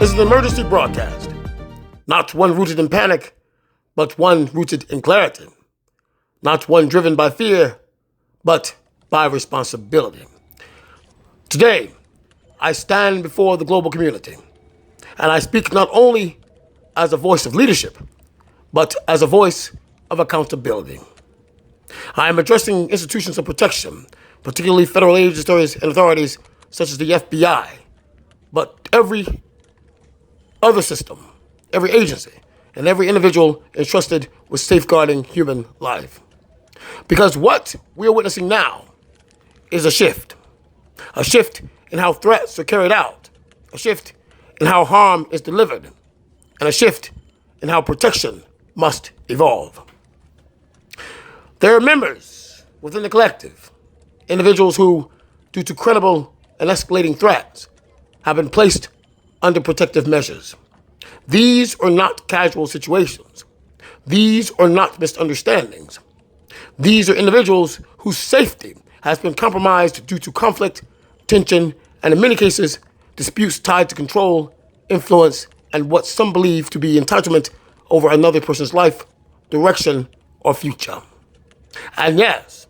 This is an emergency broadcast, not one rooted in panic, but one rooted in clarity, not one driven by fear, but by responsibility. Today, I stand before the global community, and I speak not only as a voice of leadership, but as a voice of accountability. I am addressing institutions of protection, particularly federal agencies and authorities such as the FBI, but every other system, every agency, and every individual entrusted with safeguarding human life. Because what we are witnessing now is a shift in how threats are carried out, a shift in how harm is delivered, and a shift in how protection must evolve. There are members within the collective, individuals who, due to credible and escalating threats, have been placed under protective measures. These are not casual situations. These are not misunderstandings. These are individuals whose safety has been compromised due to conflict, tension, and in many cases, disputes tied to control, influence, and what some believe to be entitlement over another person's life, direction, or future. And yes,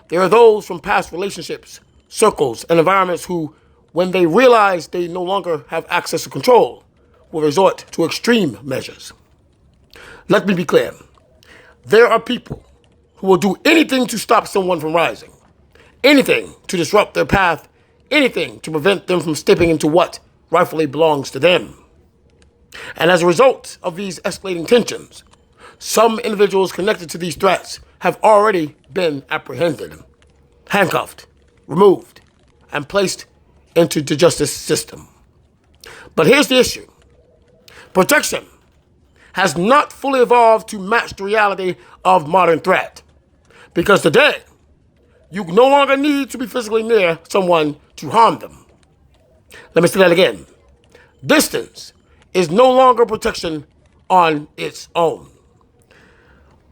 there are those from past relationships, circles, and environments who, when they realize they no longer have access to control, will resort to extreme measures. Let me be clear. There are people who will do anything to stop someone from rising, anything to disrupt their path, anything to prevent them from stepping into what rightfully belongs to them. And as a result of these escalating tensions, some individuals connected to these threats have already been apprehended, handcuffed, removed, and placed into the justice system. But here's the issue. Protection has not fully evolved to match the reality of modern threat. Because today, you no longer need to be physically near someone to harm them. Let me say that again. Distance is no longer protection on its own.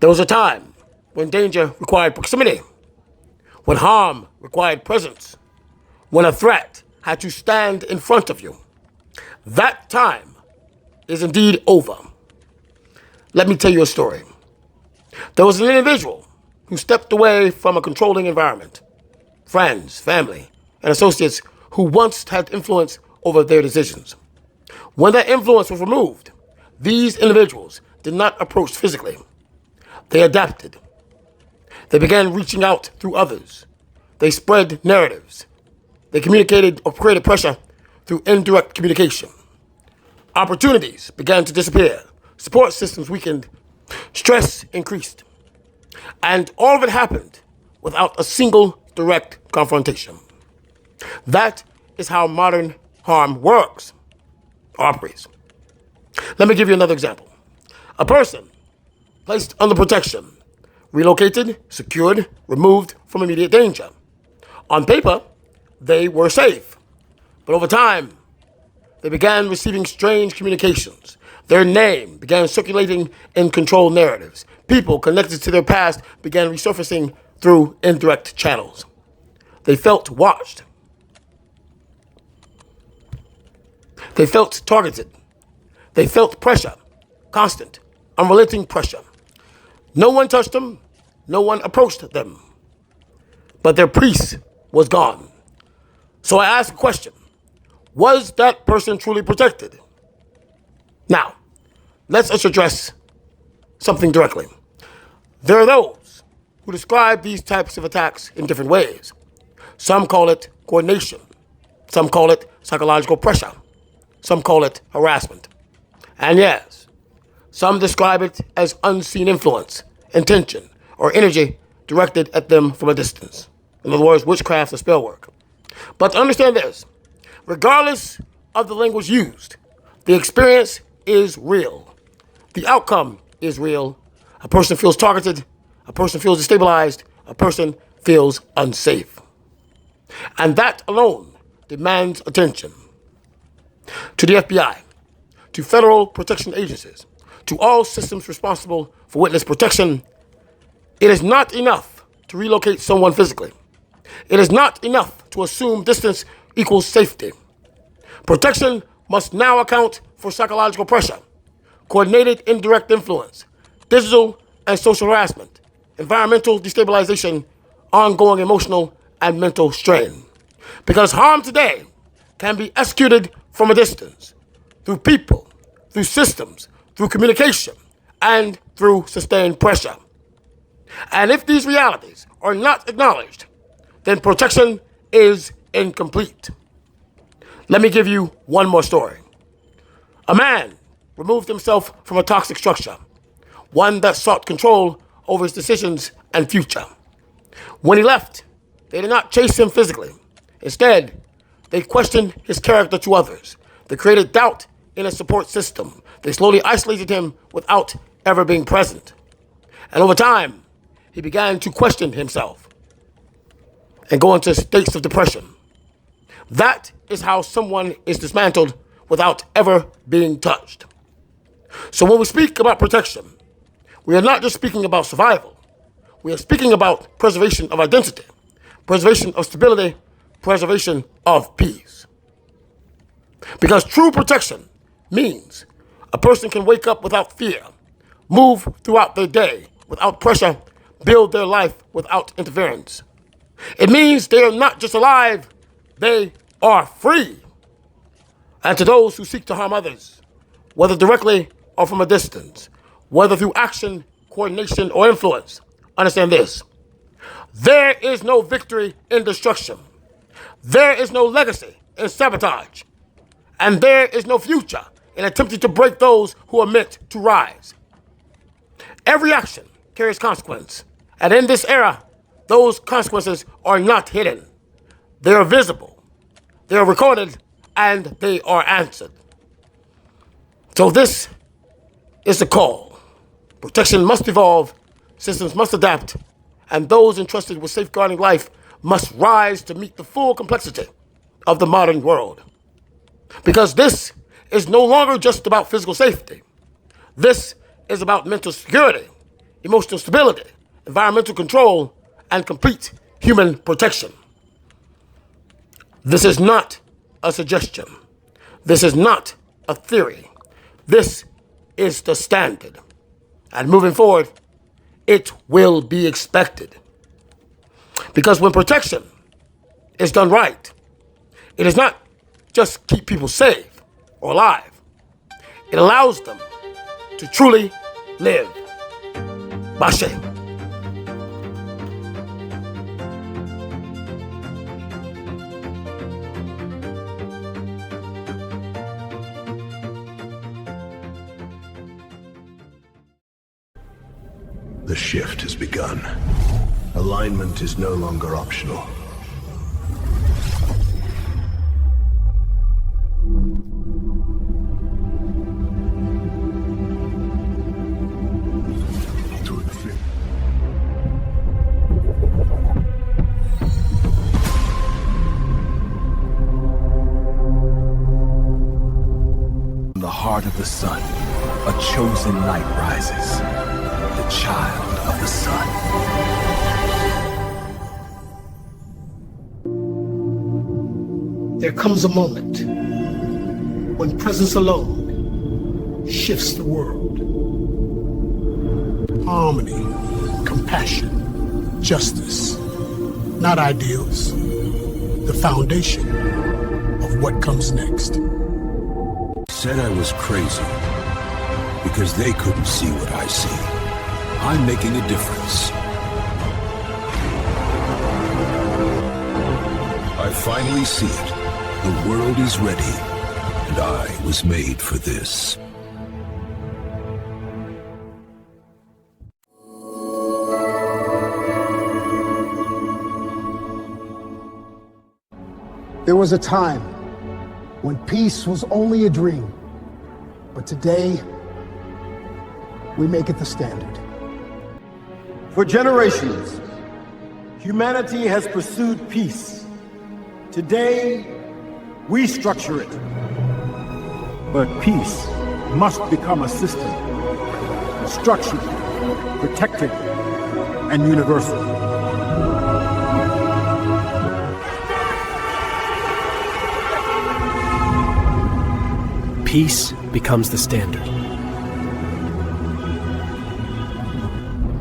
There was a time when danger required proximity, when harm required presence, when a threat had to stand in front of you. That time is indeed over. Let me tell you a story. There was an individual who stepped away from a controlling environment, friends, family, and associates who once had influence over their decisions. When that influence was removed, these individuals did not approach physically. They adapted. They began reaching out through others. They spread narratives. They communicated or created pressure through indirect communication. Opportunities began to disappear. Support systems weakened. Stress increased. And all of it happened without a single direct confrontation. That is how modern harm works, operates. Let me give you another example. A person placed under protection, relocated, secured, removed from immediate danger. On paper, they were safe. But over time, they began receiving strange communications. Their name began circulating in controlled narratives. People connected to their past began resurfacing through indirect channels. They felt watched. They felt targeted. They felt pressure, constant, unrelenting pressure. No one touched them. No one approached them. But their peace was gone. So I ask a question. Was that person truly protected? Now, let's address something directly. There are those who describe these types of attacks in different ways. Some call it coordination. Some call it psychological pressure. Some call it harassment. And yes, some describe it as unseen influence, intention, or energy directed at them from a distance. In other words, witchcraft or spell work. But understand this. Regardless of the language used, the experience is real. The outcome is real. A person feels targeted. A person feels destabilized. A person feels unsafe. And that alone demands attention. To the FBI, to federal protection agencies, to all systems responsible for witness protection, it is not enough to relocate someone physically. It is not enough to assume distance equals safety. Protection must now account for psychological pressure, coordinated indirect influence, digital and social harassment, environmental destabilization, ongoing emotional and mental strain. Because harm today can be executed from a distance, through people, through systems, through communication, and through sustained pressure. And if these realities are not acknowledged, then protection is incomplete. Let me give you one more story. A man removed himself from a toxic structure, one that sought control over his decisions and future. When he left, they did not chase him physically. Instead, they questioned his character to others. They created doubt in his support system. They slowly isolated him without ever being present. And over time, he began to question himself and go into states of depression. That is how someone is dismantled without ever being touched. So when we speak about protection, we are not just speaking about survival. We are speaking about preservation of identity, preservation of stability, preservation of peace. Because true protection means a person can wake up without fear, move throughout their day without pressure, build their life without interference. It means they are not just alive, they are free. And to those who seek to harm others, whether directly or from a distance, whether through action, coordination, or influence, understand this: there is no victory in destruction. There is no legacy in sabotage. And there is no future in attempting to break those who are meant to rise. Every action carries consequence. And in this era, those consequences are not hidden. They are visible, they are recorded, and they are answered. So this is the call. Protection must evolve, systems must adapt, and those entrusted with safeguarding life must rise to meet the full complexity of the modern world. Because this is no longer just about physical safety. This is about mental security, emotional stability, environmental control, and complete human protection. This is not a suggestion. This is not a theory. This is the standard. And moving forward, it will be expected. Because when protection is done right, it does not just keep people safe or alive. It allows them to truly live. Bashe. The shift has begun. Alignment is no longer optional. From the heart of the sun, a chosen light rises. The child of the sun. There comes a moment when presence alone shifts the world. Harmony, compassion, justice, not ideals, the foundation of what comes next. Said I was crazy because they couldn't see what I see. I'm making a difference. I finally see it. The world is ready, and I was made for this. There was a time when peace was only a dream, but today we make it the standard. For generations, humanity has pursued peace. Today, we structure it. But peace must become a system, structured, protected, and universal. Peace becomes the standard.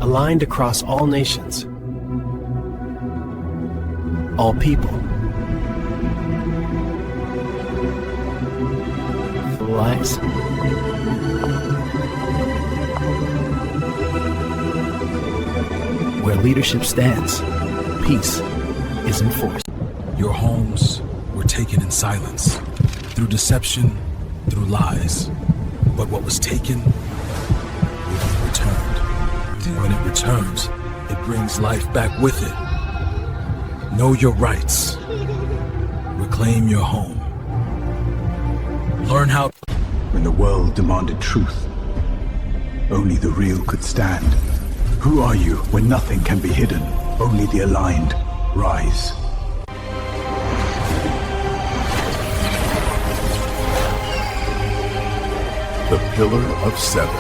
Aligned across all nations, all people, lives. Where leadership stands, peace is enforced. Your homes were taken in silence, through deception, through lies. But what was taken will be returned. When it returns, it brings life back with it. Know your rights. Reclaim your home. Learn how. When the world demanded truth, only the real could stand. Who are you when nothing can be hidden? Only the aligned rise. The Pillar of Seven.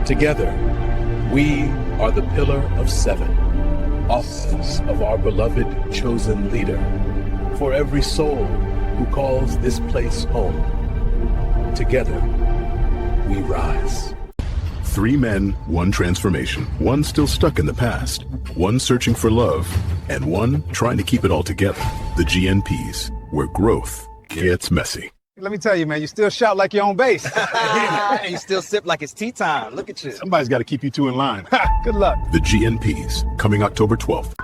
Together, we are the Pillar of Seven, officers of our beloved chosen leader, for every soul who calls this place home. Together, we rise. 3 men, 1 transformation. One still stuck in the past. One searching for love. And one trying to keep it all together. The GNPs, where growth gets messy. Let me tell you, man, you still shout like you're on base. And you still sip like it's tea time. Look at you. Somebody's got to keep you 2 in line. Good luck. The GNPs, coming October 12th.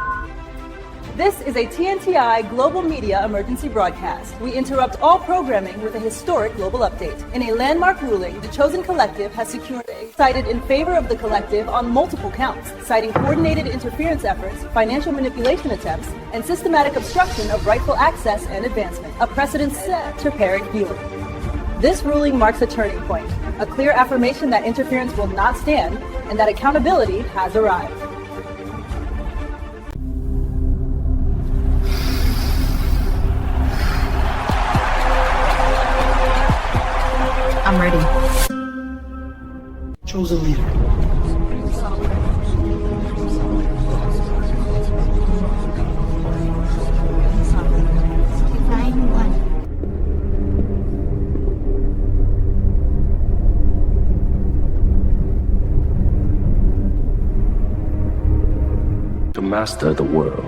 This is a TNTI global media emergency broadcast. We interrupt all programming with a historic global update. In a landmark ruling, the Chosen Collective has secured cited in favor of the collective on multiple counts, citing coordinated interference efforts, financial manipulation attempts, and systematic obstruction of rightful access and advancement, a precedent set to parent viewing. This ruling marks a turning point, a clear affirmation that interference will not stand and that accountability has arrived. I'm ready. Chosen leader. Divine One. To master the world,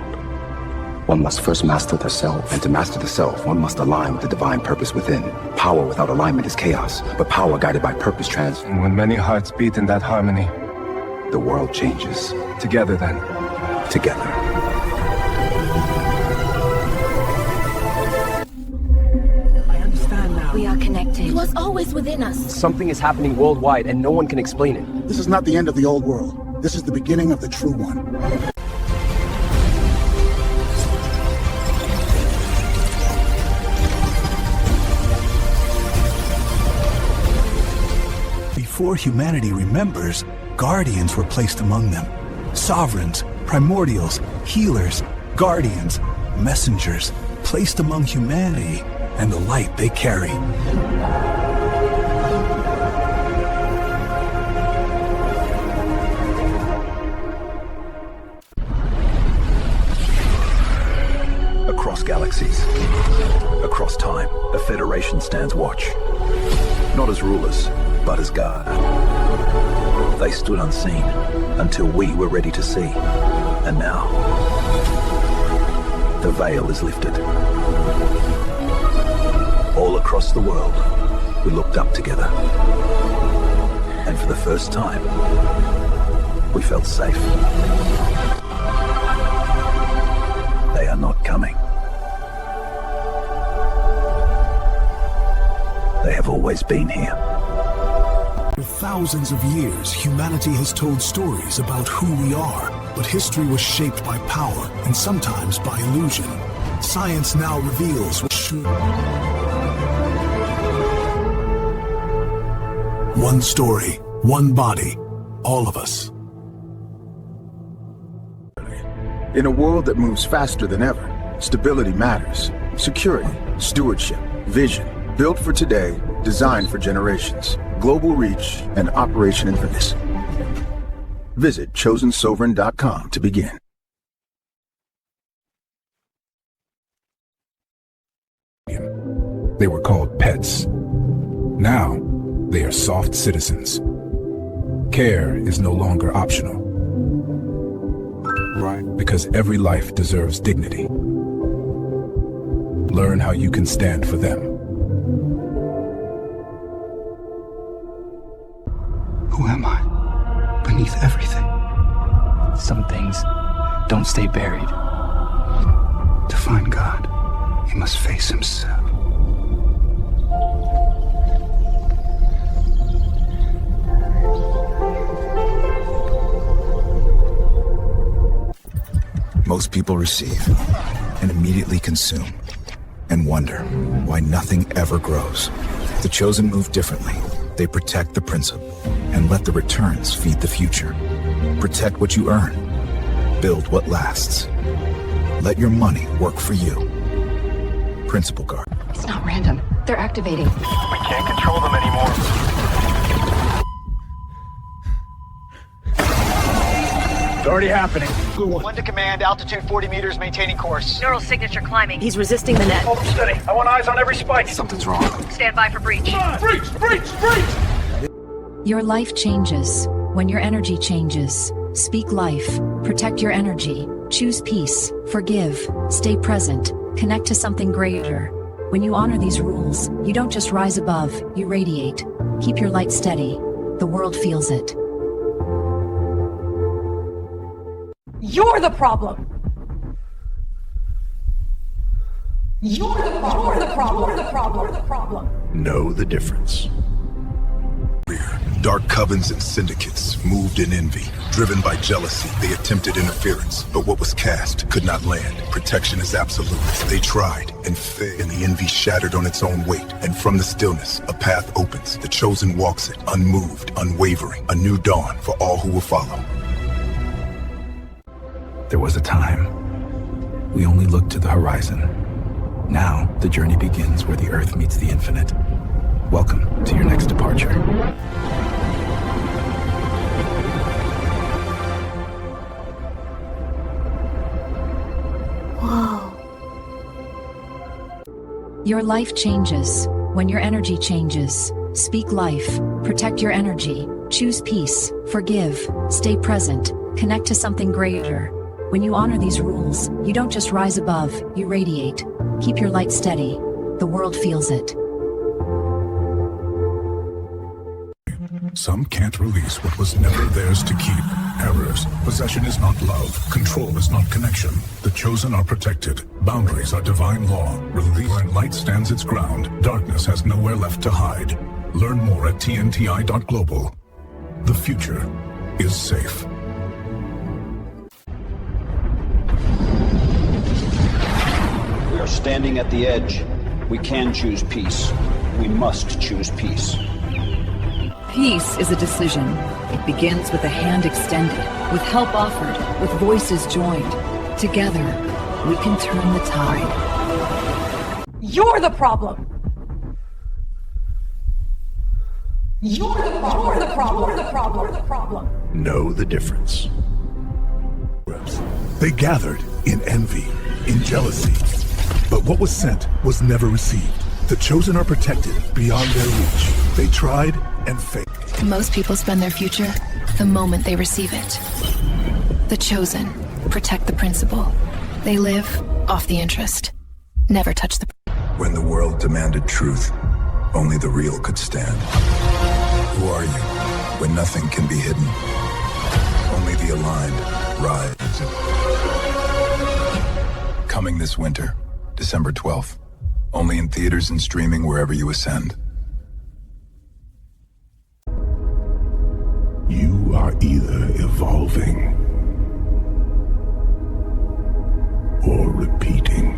one must first master the self. And to master the self, one must align with the divine purpose within. Power without alignment is chaos, but power guided by purpose And when many hearts beat in that harmony, the world changes. Together then. Together. I understand now. We are connected. It was always within us. Something is happening worldwide and no one can explain it. This is not the end of the old world. This is the beginning of the true one. Before humanity remembers, guardians were placed among them. Sovereigns, primordials, healers, guardians, messengers, placed among humanity and the light they carry. Across galaxies, across time, a federation stands watch. Not as rulers, but as guard. They stood unseen until we were ready to see. And now, the veil is lifted. All across the world, we looked up together. And for the first time, we felt safe. They are not coming. They have always been here. For thousands of years, humanity has told stories about who we are, but history was shaped by power and sometimes by illusion. Science now reveals what's true. One story, one body, all of us. In a world that moves faster than ever, stability matters. Security, stewardship, vision. Built for today, designed for generations. Global reach and operation in readiness. Visit ChosenSovereign.com to begin. They were called pets. Now, they are soft citizens. Care is no longer optional. Right. Because every life deserves dignity. Learn how you can stand for them. Who am I? Beneath everything. Some things don't stay buried. To find God, he must face himself. Most people receive and immediately consume and wonder why nothing ever grows. The Chosen move differently. They protect the principle and let the returns feed the future. Protect what you earn. Build what lasts. Let your money work for you. Principal Guard. It's not random. They're activating. We can't control them anymore. It's already happening. One to command, altitude 40 meters, maintaining course. Neural signature climbing. He's resisting the net. Hold them steady. I want eyes on every spike. Something's wrong. Stand by for breach. Breach! Breach! Breach! Your life changes when your energy changes. Speak life. Protect your energy. Choose peace. Forgive. Stay present. Connect to something greater. When you honor these rules, you don't just rise above, you radiate. Keep your light steady. The world feels it. You're the problem. You're the problem. You're the problem. You're the problem. You're the problem. Know the difference. Dark covens and syndicates moved in envy. Driven by jealousy, they attempted interference, but what was cast could not land. Protection is absolute. They tried and failed, and the envy shattered on its own weight. And from the stillness, a path opens. The Chosen walks it, unmoved, unwavering. A new dawn for all who will follow. There was a time we only looked to the horizon. Now, the journey begins where the Earth meets the infinite. Welcome to your next departure. Whoa. Your life changes when your energy changes. Speak life. Protect your energy. Choose peace. Forgive. Stay present. Connect to something greater. When you honor these rules, you don't just rise above, you radiate. Keep your light steady. The world feels it. Some can't release what was never theirs to keep. Errors. Possession is not love. Control is not connection. The Chosen are protected. Boundaries are divine law. Release when light stands its ground. Darkness has nowhere left to hide. Learn more at TNTI.global. The future is safe. We are standing at the edge. We can choose peace. We must choose peace. Peace is a decision. It begins with a hand extended, with help offered, with voices joined. Together, we can turn the tide. You're the problem. You're the problem. You're the problem. You're the problem. You're the problem. Know the difference. They gathered in envy, in jealousy. But what was sent was never received. The Chosen are protected beyond their reach. They tried and failed. Most people spend their future the moment they receive it. The Chosen protect the principle. They live off the interest. Never touch the... When the world demanded truth, only the real could stand. Who are you when nothing can be hidden? Only the aligned rise. Coming this winter, December 12th. Only in theaters and streaming wherever you ascend. You are either evolving or repeating.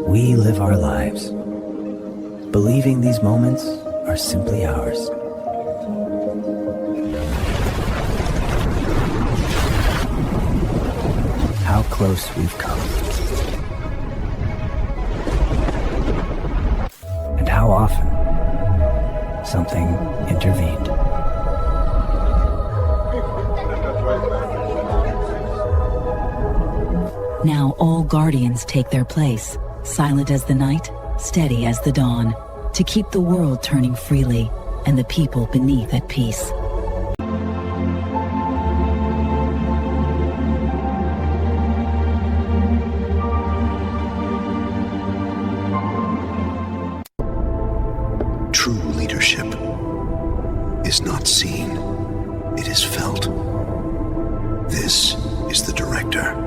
We live our lives, believing these moments are simply ours. How close we've come. And how often something intervened. Now all guardians take their place, silent as the night, steady as the dawn, to keep the world turning freely and the people beneath at peace. True leadership is not seen, it is felt. This is the director.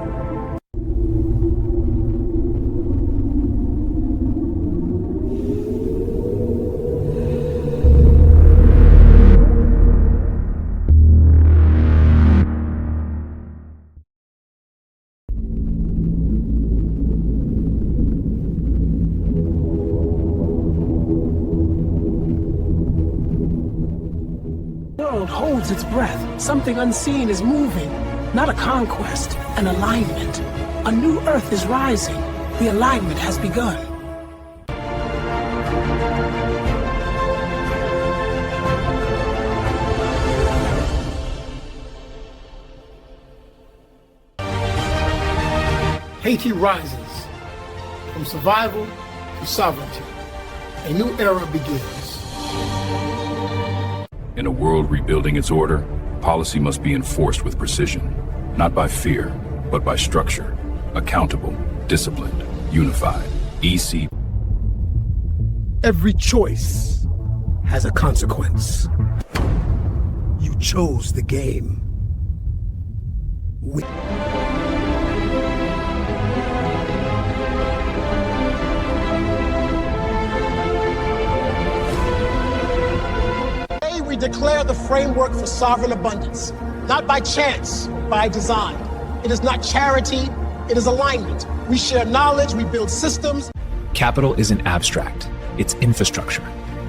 Holds its breath. Something unseen is moving. Not a conquest, an alignment. A new Earth is rising. The alignment has begun. Haiti rises. From survival to sovereignty. A new era begins. In a world rebuilding its order, policy must be enforced with precision, not by fear, but by structure. Accountable, disciplined, unified. EC. Every choice has a consequence. You chose the game. We declare the framework for sovereign abundance, not by chance, by design. It is not charity, it is alignment. We share knowledge, we build systems. Capital isn't abstract, it's infrastructure.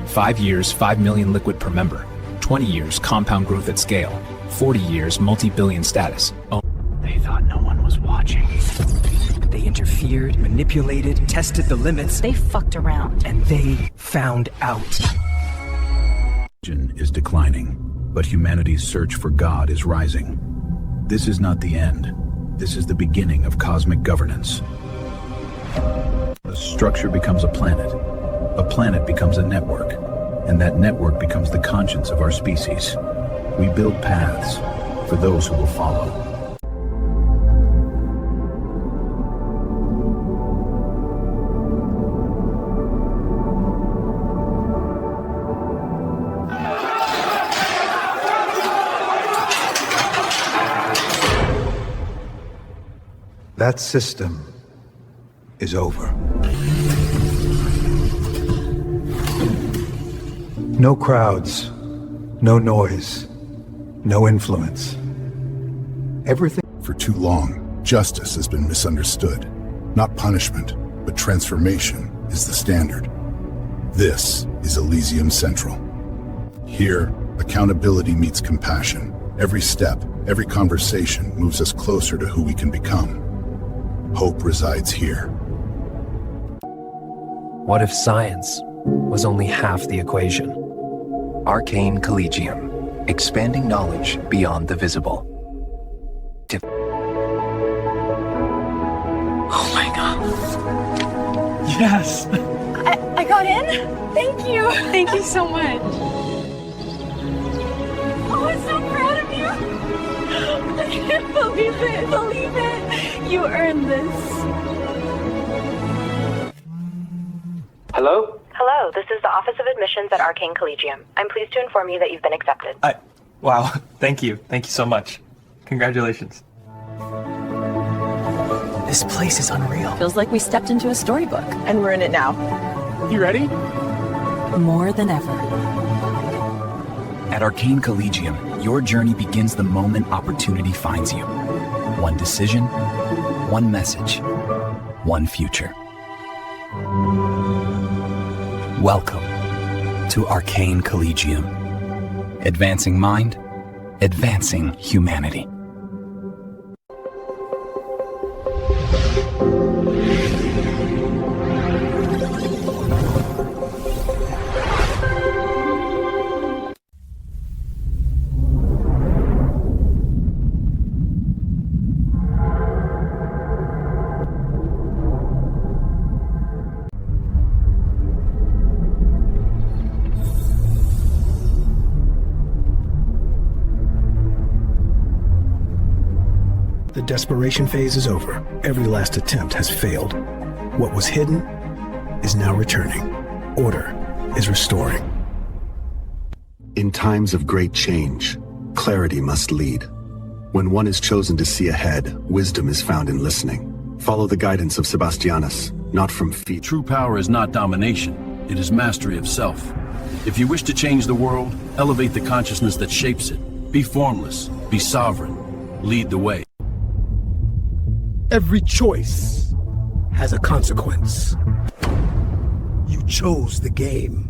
5 years, 5 million liquid per member. 20 years, compound growth at scale. 40 years, multi-billion status. Oh. They thought no one was watching. They interfered, manipulated, tested the limits. They fucked around. And they found out. Is declining, but humanity's search for God is rising. This is not the end. This is the beginning of cosmic governance. A structure becomes a planet becomes a network, and that network becomes the conscience of our species. We build paths for those who will follow. That system is over. No crowds, no noise, no influence. Everything. For too long, justice has been misunderstood. Not punishment, but transformation is the standard. This is Elysium Central. Here, accountability meets compassion. Every step, every conversation moves us closer to who we can become. Hope resides here. What if science was only half the equation? Arcane Collegium, expanding knowledge beyond the visible. Oh my god. Yes! I got in? Thank you! Thank you so much. Oh, I'm so proud of you! I can't believe it! Believe it! You earned this. Hello? Hello, this is the Office of Admissions at Arcane Collegium. I'm pleased to inform you that you've been accepted. Wow, thank you. Thank you so much. Congratulations. This place is unreal. Feels like we stepped into a storybook. And we're in it now. You ready? More than ever. At Arcane Collegium, your journey begins the moment opportunity finds you. One decision, one message, one future. Welcome to Arcane Collegium. Advancing mind, advancing humanity. The desperation phase is over. Every last attempt has failed. What was hidden is now returning. Order is restoring. In times of great change, clarity must lead. When one is chosen to see ahead, wisdom is found in listening. Follow the guidance of Sebastianus, not from fear. True power is not domination, it is mastery of self. If you wish to change the world, elevate the consciousness that shapes it. Be formless, be sovereign, lead the way. Every choice has a consequence. You chose the game.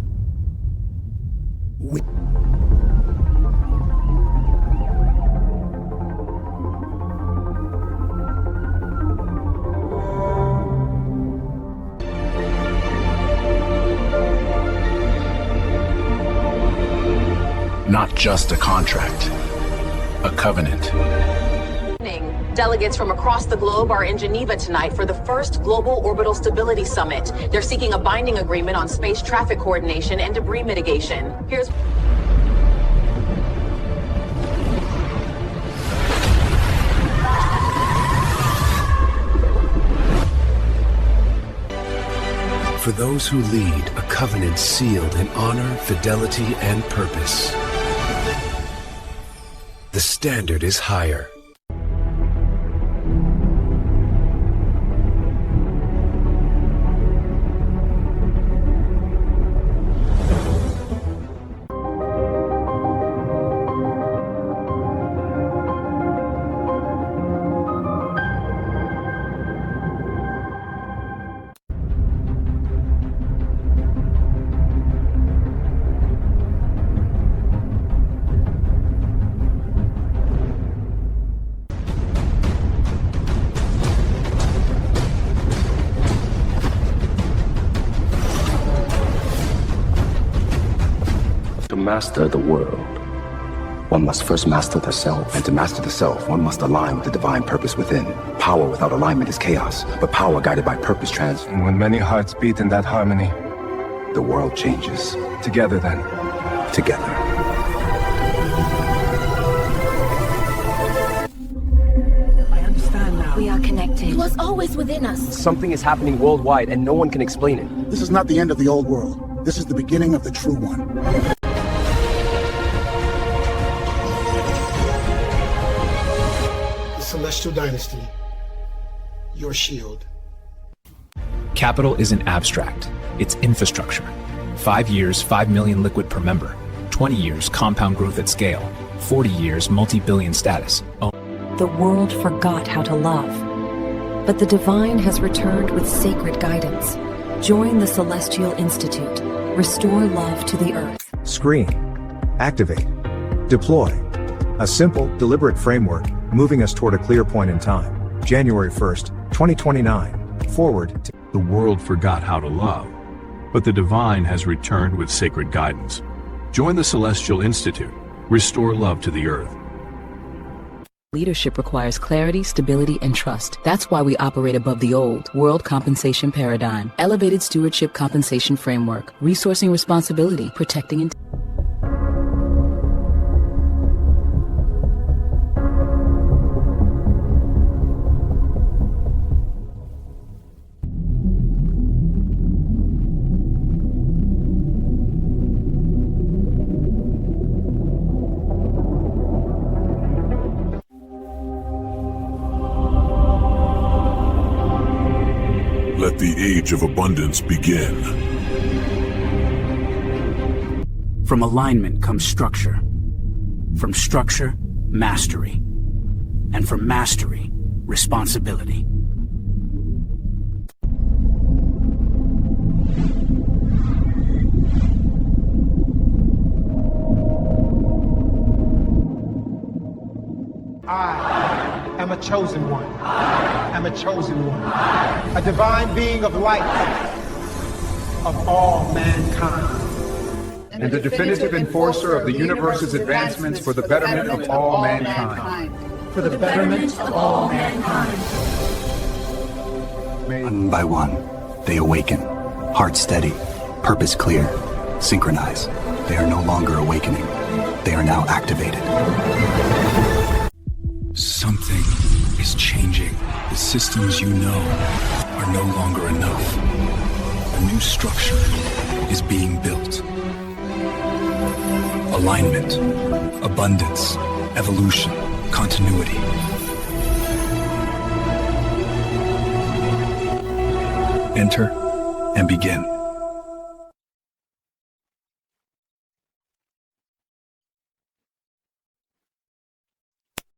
Not just a contract, a covenant. Delegates from across the globe are in Geneva tonight for the first Global Orbital Stability Summit. They're seeking a binding agreement on space traffic coordination and debris mitigation. Here's For those who lead, a covenant sealed in honor, fidelity, and purpose. The standard is higher. To master the world, one must first master the self. And to master the self, one must align with the divine purpose within. Power without alignment is chaos, but power guided by purpose And when many hearts beat in that harmony, the world changes. Together then. Together. I understand now. We are connected. It was always within us. Something is happening worldwide and no one can explain it. This is not the end of the old world. This is the beginning of the true one. Celestial Dynasty, your shield. Capital is an abstract. It's infrastructure. 5 years, 5 million liquid per member. 20 years, compound growth at scale. 40 years, multi-billion status. The world forgot how to love. But the divine has returned with sacred guidance. Join the Celestial Institute. Restore love to the earth. Screen. Activate. Deploy. A simple, deliberate framework, moving us toward a clear point in time. January 1st, 2029. Forward to... The world forgot how to love, but the divine has returned with sacred guidance. Join the Celestial Institute. Restore love to the earth. Leadership requires clarity, stability, and trust. That's why we operate above the old world compensation paradigm. Elevated stewardship compensation framework. Resourcing responsibility. Protecting and... Let the age of abundance begin. From alignment comes structure. From structure, mastery. And from mastery, responsibility. I am a chosen one. I am a chosen one. A divine being of light of all mankind. And the definitive enforcer of the universe's advancements for the betterment of all mankind. For the betterment of all mankind. One by one, they awaken. Heart steady, purpose clear, synchronize. They are no longer awakening. They are now activated. Something is changing. systems you know are no longer enough. A new structure is being built. Alignment, abundance, evolution, continuity. Enter and begin.